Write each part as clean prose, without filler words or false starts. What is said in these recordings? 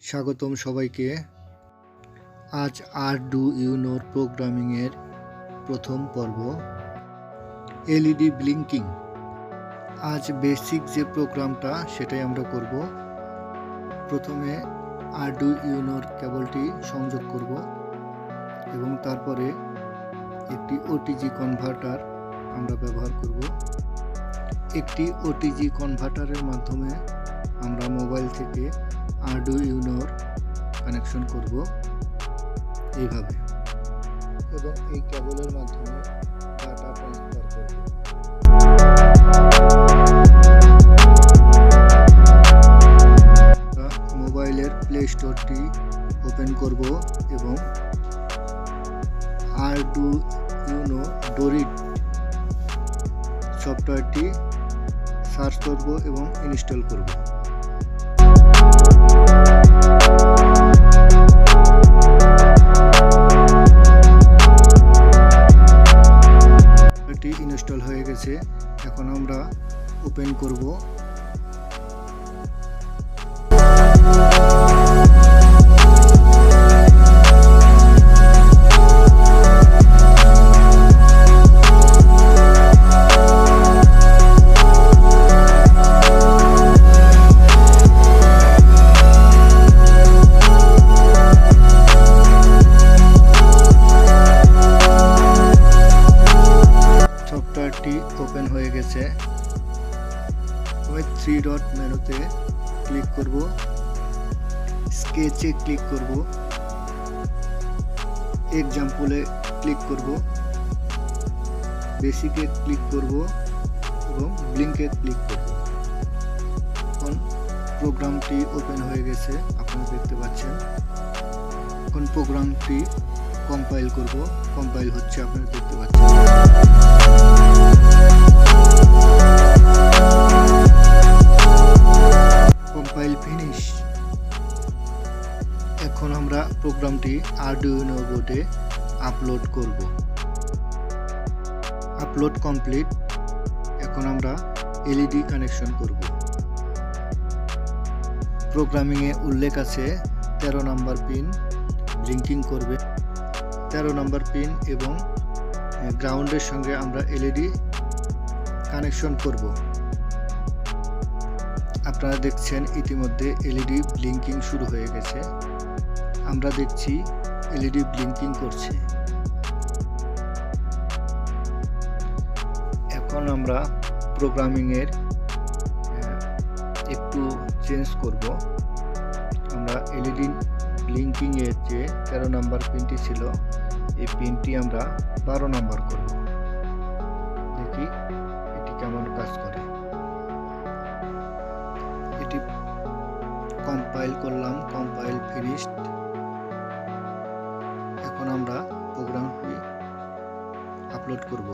স্বাগতম সবাইকে। আজ আরডুইনোর প্রোগ্রামিংয়ের প্রথম পর্ব এলইডি ব্লিঙ্কিং। আজ বেসিক যে প্রোগ্রামটা সেটাই আমরা করব। প্রথমে আরডুইনোর কেবলটি সংযোগ করব এবং তারপরে একটি ওটিজি কনভার্টার আমরা ব্যবহার করব। একটি ওটিজি কনভার্টারের মাধ্যমে আমরা মোবাইল থেকে আরডুইনোর কানেকশন করব এইভাবে, এবং এই কেবলের মাধ্যমে ডাটা ট্রান্সফার করব। মোবাইলের প্লে স্টোরটি ওপেন করব এবং আরডুইনো ডোরিট সফটওয়্যারটি সার্চ করব এবং ইনস্টল করব। এটি ইনস্টল হয়ে গেছে। এখন আমরা ওপেন করব। সফটওয়্যারটি ওপেন হয়ে গেছে। থ্রি ডট মেনুতে ক্লিক করব, স্কেচে ক্লিক করব, এক্সাম্পলে ক্লিক করব, বেসিকে ক্লিক করব এবং ব্লিঙ্কে ক্লিক করব। এখন প্রোগ্রামটি ওপেন হয়ে গেছে, আপনারা দেখতে পাচ্ছেন। এখন প্রোগ্রামটি কম্পাইল করব। কম্পাইল হচ্ছে, আপনারা দেখতে পাচ্ছেন। Compile finish. এখন আমরা প্রোগ্রামটি আরডুইনো বোর্ডে আপলোড করব। Upload complete. এখন আমরা এলইডি কানেকশন করব। প্রোগ্রামিংয়ে উল্লেখ আছে 13 নম্বর পিন ব্লিঙ্কিং করবে। 13 নম্বর পিন এবং গ্রাউন্ডের সঙ্গে আমরা এলইডি কানেকশন করব। আপনারা দেখছেন ইতিমধ্যে এলইডি ব্লিঙ্কিং শুরু হয়ে গেছে। আমরা দেখছি এলইডি ব্লিঙ্কিং করছে। এখন আমরা প্রোগ্রামিংয়ের একটু চেঞ্জ করব। আমরা এলইডি ব্লিঙ্কিংয়ের যে 13 নম্বর পিনটি ছিল, এই পিনটি আমরা 12 নম্বর করব। দেখি এটি কেমন কাজ করে। এটি কম্পাইল করলাম, কম্পাইল ফিনিশড। এখন আমরা প্রোগ্রামটি আপলোড করব।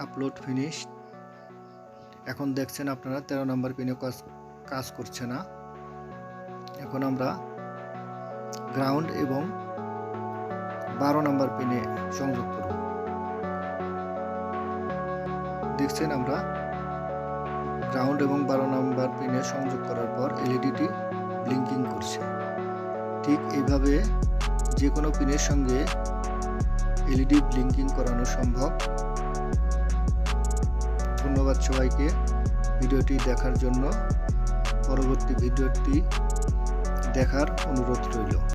Upload finished. এখন দেখছেন আপনারা 13 নম্বর পিনে কাজ করছে না। এখন আমরা গ্রাউন্ড এবং 12 নম্বর পিনে সংযোগ করব। দেখছেন আমরা গ্রাউন্ড এবং 12 নম্বর পিনে সংযোগ করার পর এলইডিটি ব্লিঙ্কিং করছে। ঠিক এইভাবে যে কোনো পিনের সঙ্গে এলইডি ব্লিঙ্কিং করানো সম্ভব। ধন্যবাদ সবাইকে ভিডিওটি দেখার জন্য। পরবর্তী ভিডিওটি দেখার অনুরোধ রইল।